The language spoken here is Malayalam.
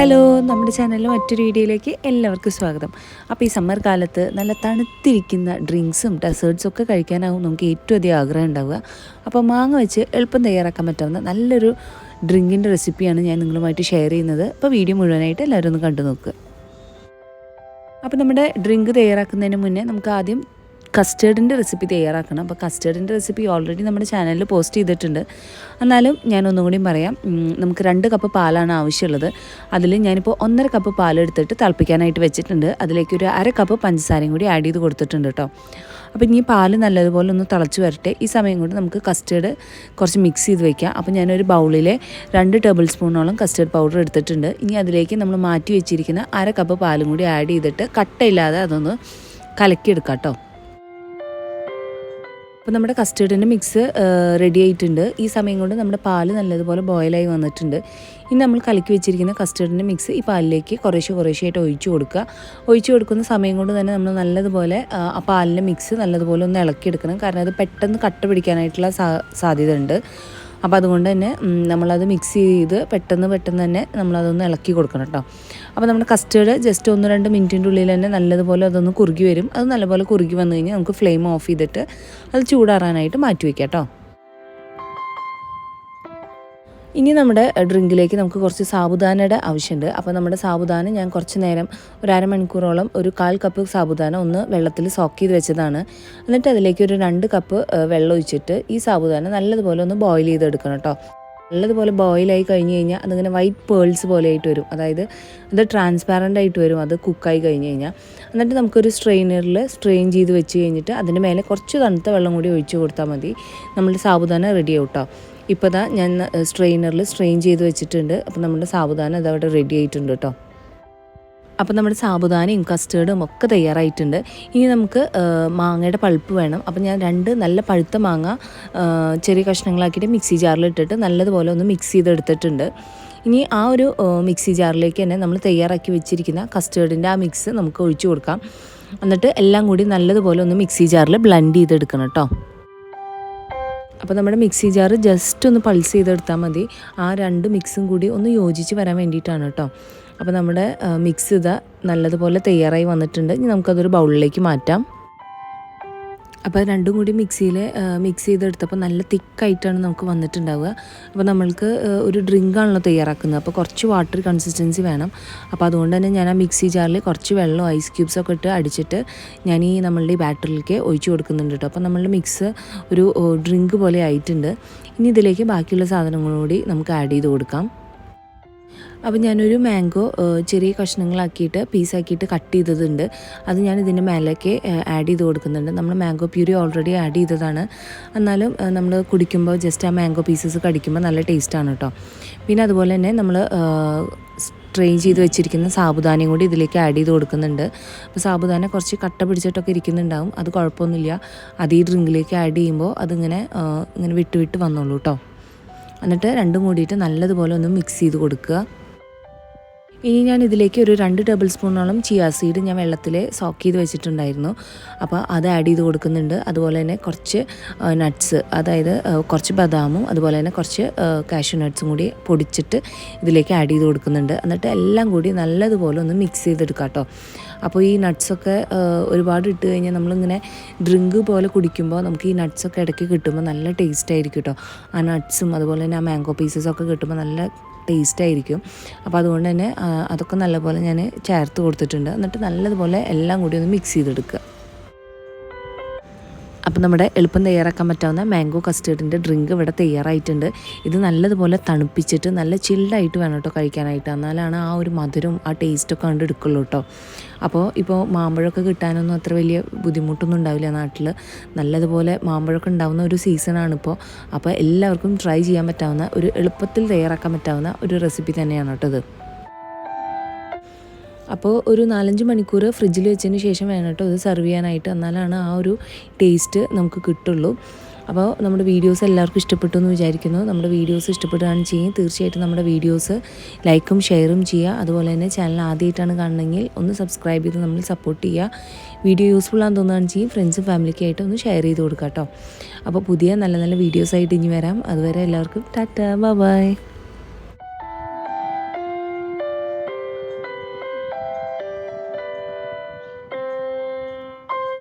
ഹലോ, നമ്മുടെ ചാനലിലെ മറ്റൊരു വീഡിയോയിലേക്ക് എല്ലാവർക്കും സ്വാഗതം. അപ്പോൾ ഈ സമ്മർ കാലത്ത് നല്ല തണുത്തിരിക്കുന്ന ഡ്രിങ്ക്സും ഡെസേർട്ട്സും ഒക്കെ കഴിക്കാനാവും നമുക്ക് ഏറ്റവും അധികം ആഗ്രഹം ഉണ്ടാവുക. അപ്പോൾ മാങ്ങ വെച്ച് എളുപ്പം തയ്യാറാക്കാൻ പറ്റാവുന്ന നല്ലൊരു ഡ്രിങ്കിൻ്റെ റെസിപ്പിയാണ് ഞാൻ നിങ്ങളുമായിട്ട് ഷെയർ ചെയ്യുന്നത്. അപ്പോൾ വീഡിയോ മുഴുവനായിട്ട് എല്ലാവരും ഒന്ന് കണ്ടു നോക്കുക. അപ്പോൾ നമ്മുടെ ഡ്രിങ്ക് തയ്യാറാക്കുന്നതിന് മുന്നേ നമുക്ക് ആദ്യം കസ്റ്റേർഡിൻ്റെ റെസിപ്പി തയ്യാറാക്കണം. അപ്പോൾ കസ്റ്റേർഡിൻ്റെ റെസിപ്പി ഓൾറെഡി നമ്മുടെ ചാനലിൽ പോസ്റ്റ് ചെയ്തിട്ടുണ്ട്. എന്നാലും ഞാനൊന്നും കൂടിയും പറയാം. നമുക്ക് 2 കപ്പ് പാലാണ് ആവശ്യമുള്ളത്. അതിൽ ഞാനിപ്പോൾ 1.5 കപ്പ് പാലെടുത്തിട്ട് തിളപ്പിക്കാനായിട്ട് വെച്ചിട്ടുണ്ട്. അതിലേക്ക് ഒരു 1/2 കപ്പ് പഞ്ചസാരയും കൂടി ആഡ് ചെയ്ത് കൊടുത്തിട്ടുണ്ട് കേട്ടോ. അപ്പോൾ ഇനി പാല് നല്ലതുപോലെ ഒന്ന് തിളച്ച് വരട്ടെ. ഈ സമയം കൊണ്ട് നമുക്ക് കസ്റ്റേർഡ് കുറച്ച് മിക്സ് ചെയ്ത് വെക്കാം. അപ്പോൾ ഞാനൊരു ബൗളിൽ 2 ടേബിൾ സ്പൂണോളം കസ്റ്റേർഡ് പൗഡർ എടുത്തിട്ടുണ്ട്. ഇനി അതിലേക്ക് നമ്മൾ മാറ്റി വെച്ചിരിക്കുന്ന 1/2 കപ്പ് പാലും കൂടി ആഡ് ചെയ്തിട്ട് കട്ടയില്ലാതെ അതൊന്ന് കലക്കിയെടുക്കാം കേട്ടോ. അപ്പോൾ നമ്മുടെ കസ്റ്റേർഡിൻ്റെ മിക്സ് റെഡി ആയിട്ടുണ്ട്. ഈ സമയം കൊണ്ട് നമ്മുടെ പാല് നല്ലതുപോലെ ബോയിലായി വന്നിട്ടുണ്ട്. ഇനി നമ്മൾ കലക്കി വെച്ചിരിക്കുന്ന കസ്റ്റേർഡിൻ്റെ മിക്സ് ഈ പാലിലേക്ക് കുറേശ്ശെയായിട്ട് ഒഴിച്ചു കൊടുക്കുക. ഒഴിച്ചു കൊടുക്കുന്ന സമയം കൊണ്ട് തന്നെ നമ്മൾ നല്ലതുപോലെ ആ പാലിൻ്റെ മിക്സ് നല്ലതുപോലെ ഒന്ന് ഇളക്കിയെടുക്കണം. കാരണം അത് പെട്ടെന്ന് കട്ട പിടിക്കാനായിട്ടുള്ള സാധ്യത ഉണ്ട്. അപ്പോൾ അതുകൊണ്ട് തന്നെ നമ്മളത് മിക്സ് ചെയ്ത് പെട്ടെന്ന് തന്നെ നമ്മളതൊന്ന് ഇളക്കി കൊടുക്കണം കേട്ടോ. അപ്പോൾ നമ്മുടെ കസ്റ്റേർഡ് ജസ്റ്റ് 1-2 മിനിറ്റിൻ്റെ ഉള്ളിൽ തന്നെ നല്ലതുപോലെ അതൊന്ന് കുറുകി വരും. അത് നല്ലപോലെ കുറുകി വന്നു കഴിഞ്ഞാൽ നമുക്ക് ഫ്ലെയിം ഓഫ് ചെയ്തിട്ട് അത് ചൂടാറാനായിട്ട് മാറ്റി വയ്ക്കാം കേട്ടോ. ഇനി നമ്മുടെ ഡ്രിങ്കിലേക്ക് നമുക്ക് കുറച്ച് സാബുദാനയുടെ ആവശ്യമുണ്ട്. അപ്പോൾ നമ്മുടെ സാബുദാന ഞാൻ കുറച്ച് നേരം ഒരു അരമണിക്കൂറോളം ഒരു 1/4 കപ്പ് സാബുദാന ഒന്ന് വെള്ളത്തിൽ സോക്ക് ചെയ്ത് വെച്ചതാണ്. എന്നിട്ട് അതിലേക്ക് ഒരു 2 കപ്പ് വെള്ളം ഒഴിച്ചിട്ട് ഈ സാബുദാന നല്ലതുപോലെ ഒന്ന് ബോയിൽ ചെയ്തെടുക്കണം കേട്ടോ. നല്ലതുപോലെ ബോയിലായി കഴിഞ്ഞ് കഴിഞ്ഞാൽ അതിങ്ങനെ വൈറ്റ് പേൾസ് പോലെ ആയിട്ട് വരും. അതായത് അത് ട്രാൻസ്പാരൻ്റ് ആയിട്ട് വരും അത് കുക്കായി കഴിഞ്ഞ് കഴിഞ്ഞാൽ. എന്നിട്ട് നമുക്കൊരു സ്ട്രെയിനറിൽ സ്ട്രെയിൻ ചെയ്ത് വെച്ച് കഴിഞ്ഞിട്ട് അതിൻ്റെ മേലെ കുറച്ച് തണുത്ത വെള്ളം കൂടി ഒഴിച്ച് കൊടുത്താൽ മതി. നമ്മുടെ സാബുദാന റെഡി ആവും കേട്ടോ. ഇപ്പോൾ ദാ ഞാൻ സ്ട്രെയിനറിൽ സ്ട്രെയിൻ ചെയ്ത് വെച്ചിട്ടുണ്ട്. അപ്പോൾ നമ്മുടെ സാബുദാന അതവിടെ റെഡി ആയിട്ടുണ്ട് കേട്ടോ. അപ്പോൾ നമ്മുടെ സാബുദാനയും കസ്റ്റേർഡും ഒക്കെ തയ്യാറായിട്ടുണ്ട്. ഇനി നമുക്ക് മാങ്ങയുടെ പൾപ്പ് വേണം. അപ്പോൾ ഞാൻ 2 നല്ല പഴുത്ത മാങ്ങ ചെറിയ കഷ്ണങ്ങളാക്കിയിട്ട് മിക്സി ജാറിലിട്ടിട്ട് നല്ലതുപോലെ ഒന്ന് മിക്സ് ചെയ്തെടുത്തിട്ടുണ്ട്. ഇനി ആ ഒരു മിക്സി ജാറിലേക്ക് തന്നെ നമ്മൾ തയ്യാറാക്കി വെച്ചിരിക്കുന്ന കസ്റ്റേർഡിൻ്റെ ആ മിക്സ് നമുക്ക് ഒഴിച്ചു കൊടുക്കാം. എന്നിട്ട് എല്ലാം കൂടി നല്ലതുപോലെ ഒന്ന് മിക്സി ജാറിൽ ബ്ലെൻഡ് ചെയ്തെടുക്കണം കേട്ടോ. അപ്പോൾ നമ്മുടെ മിക്സി ജാറ് ജസ്റ്റ് ഒന്ന് പൾസ് ചെയ്തെടുത്താൽ മതി. ആ 2 മിക്സും കൂടി ഒന്ന് യോജിച്ച് വരാൻ വേണ്ടിയിട്ടാണ് കേട്ടോ. അപ്പോൾ നമ്മുടെ മിക്സ് ഇതാ നല്ലതുപോലെ തയ്യാറായി വന്നിട്ടുണ്ട്. ഇനി നമുക്കതൊരു ബൗളിലേക്ക് മാറ്റാം. അപ്പോൾ 2 കൂടി മിക്സ് ചെയ്തെടുത്തപ്പോൾ നല്ല തിക്കായിട്ടാണ് നമുക്ക് വന്നിട്ടുണ്ടാവുക. അപ്പോൾ നമ്മൾക്ക് ഒരു ഡ്രിങ്കാണല്ലോ തയ്യാറാക്കുന്നത്. അപ്പോൾ കുറച്ച് വാട്ടർ കൺസിസ്റ്റൻസി വേണം. അപ്പോൾ അതുകൊണ്ട് തന്നെ ഞാൻ ആ മിക്സി ജാറിൽ കുറച്ച് വെള്ളം ഐസ് ക്യൂബ്സൊക്കെ ഇട്ട് അടിച്ചിട്ട് ഞാൻ ഈ നമ്മളുടെ ഈ ബാറ്ററിലേക്ക് ഒഴിച്ചു കൊടുക്കുന്നുണ്ട് കേട്ടോ. അപ്പോൾ നമ്മളുടെ മിക്സ് ഒരു ഡ്രിങ്ക് പോലെ ആയിട്ടുണ്ട്. ഇനി ഇതിലേക്ക് ബാക്കിയുള്ള സാധനങ്ങളൂടി നമുക്ക് ആഡ് ചെയ്ത് കൊടുക്കാം. അപ്പോൾ ഞാനൊരു മാംഗോ ചെറിയ കഷ്ണങ്ങളാക്കിയിട്ട് പീസാക്കിയിട്ട് കട്ട് ചെയ്തതുണ്ട്. അത് ഞാൻ ഇതിൻ്റെ മേലേക്ക് ആഡ് ചെയ്ത് കൊടുക്കുന്നുണ്ട്. നമ്മൾ മാംഗോ പ്യൂരി ഓൾറെഡി ആഡ് ചെയ്തതാണ്. എന്നാലും നമ്മൾ കുടിക്കുമ്പോൾ ജസ്റ്റ് ആ മാംഗോ പീസസ് കടിക്കുമ്പോൾ നല്ല ടേസ്റ്റാണ് കേട്ടോ. പിന്നെ അതുപോലെ തന്നെ നമ്മൾ സ്ട്രെയിൻ ചെയ്ത് വെച്ചിരിക്കുന്ന സാബുദാനയും കൂടി ഇതിലേക്ക് ആഡ് ചെയ്ത് കൊടുക്കുന്നുണ്ട്. അപ്പോൾ സാബുദാന കുറച്ച് കട്ട പിടിച്ചിട്ടൊക്കെ ഇരിക്കുന്നുണ്ടാവും. അത് കുഴപ്പമൊന്നുമില്ല. അത് ഈ ഡ്രിങ്കിലേക്ക് ആഡ് ചെയ്യുമ്പോൾ അതിങ്ങനെ വിട്ട് വന്നോളൂ കേട്ടോ. എന്നിട്ട് 2 കൂടിയിട്ട് നല്ലതുപോലെ ഒന്ന് മിക്സ് ചെയ്ത് കൊടുക്കുക. ഇനി ഞാൻ ഇതിലേക്ക് ഒരു 2 ടേബിൾ സ്പൂണോളം ചിയാ സീഡ് ഞാൻ വെള്ളത്തിൽ സോക്ക് ചെയ്ത് വെച്ചിട്ടുണ്ടായിരുന്നു. അപ്പോൾ അത് ആഡ് ചെയ്ത് കൊടുക്കുന്നുണ്ട്. അതുപോലെ തന്നെ കുറച്ച് നട്ട്സ്, അതായത് കുറച്ച് ബദാമും അതുപോലെ തന്നെ കുറച്ച് കാഷ്യൂ നട്ട്സും കൂടി പൊടിച്ചിട്ട് ഇതിലേക്ക് ആഡ് ചെയ്ത് കൊടുക്കുന്നുണ്ട്. എന്നിട്ട് എല്ലാം കൂടി നല്ലതുപോലെ ഒന്ന് മിക്സ് ചെയ്തെടുക്കാം കേട്ടോ. അപ്പോൾ ഈ നട്ട്സൊക്കെ ഒരുപാട് ഇട്ട് കഴിഞ്ഞാൽ നമ്മളിങ്ങനെ ഡ്രിങ്ക് പോലെ കുടിക്കുമ്പോൾ നമുക്ക് ഈ നട്ട്സൊക്കെ ഇടയ്ക്ക് കിട്ടുമ്പോൾ നല്ല ടേസ്റ്റ് ആയിരിക്കും കേട്ടോ. ആ നട്ട്സും അതുപോലെ തന്നെ ആ മാംഗോ പീസസൊക്കെ കിട്ടുമ്പോൾ നല്ല ടേസ്റ്റ് ആയിരിക്കും. അപ്പോൾ അതുകൊണ്ട് തന്നെ അതൊക്കെ നല്ലപോലെ ഞാൻ ചേർത്ത് കൊടുത്തിട്ടുണ്ട്. എന്നിട്ട് നല്ലതുപോലെ എല്ലാം കൂടി ഒന്ന് മിക്സ് ചെയ്തെടുക്കുക. അപ്പോൾ നമ്മുടെ എളുപ്പം തയ്യാറാക്കാൻ പറ്റാവുന്ന മാംഗോ കസ്റ്റേർഡിൻ്റെ ഡ്രിങ്ക് ഇവിടെ തയ്യാറായിട്ടുണ്ട്. ഇത് നല്ലതുപോലെ തണുപ്പിച്ചിട്ട് നല്ല ചില്ലായിട്ട് വേണം കേട്ടോ കഴിക്കാനായിട്ട്. എന്നാലാണ് ആ ഒരു മധുരം ആ ടേസ്റ്റൊക്കെ കണ്ട് എടുക്കുള്ളൂ കേട്ടോ. ഇപ്പോൾ മാമ്പഴമൊക്കെ കിട്ടാനൊന്നും അത്ര വലിയ ബുദ്ധിമുട്ടൊന്നും ഉണ്ടാവില്ല നാട്ടിൽ. നല്ലതുപോലെ മാമ്പഴമൊക്കെ ഉണ്ടാവുന്ന ഒരു സീസണാണിപ്പോൾ. അപ്പോൾ എല്ലാവർക്കും ട്രൈ ചെയ്യാൻ പറ്റാവുന്ന ഒരു എളുപ്പത്തിൽ തയ്യാറാക്കാൻ പറ്റാവുന്ന ഒരു റെസിപ്പി തന്നെയാണ് കേട്ടോ ഇത്. അപ്പോൾ ഒരു 4-5 മണിക്കൂർ ഫ്രിഡ്ജിൽ വെച്ചതിന് ശേഷം വേണം കേട്ടോ ഇത് സെർവ് ചെയ്യാനായിട്ട്. എന്നാലാണ് ആ ഒരു ടേസ്റ്റ് നമുക്ക് കിട്ടുള്ളൂ. അപ്പോൾ നമ്മുടെ വീഡിയോസ് എല്ലാവർക്കും ഇഷ്ടപ്പെട്ടു എന്ന് വിചാരിക്കുന്നു. നമ്മുടെ വീഡിയോസ് ഇഷ്ടപ്പെടുകയാണ് ചെയ്യും തീർച്ചയായിട്ടും നമ്മുടെ വീഡിയോസ് ലൈക്കും ഷെയറും ചെയ്യുക. അതുപോലെ തന്നെ ചാനൽ ആദ്യമായിട്ടാണ് കാണണമെങ്കിൽ ഒന്ന് സബ്സ്ക്രൈബ് ചെയ്ത് നമ്മൾ സപ്പോർട്ട് ചെയ്യുക. വീഡിയോ യൂസ്ഫുൾ ആണെന്ന് തോന്നുകയാണ് ചെയ്യും ഫ്രണ്ട്സും ഫാമിലിക്കായിട്ട് ഒന്ന് ഷെയർ ചെയ്ത് കൊടുക്കുക കേട്ടോ. അപ്പോൾ പുതിയ നല്ല വീഡിയോസായിട്ട് ഇനി വരാം. അതുവരെ എല്ലാവർക്കും ടാറ്റാ, ബൈ.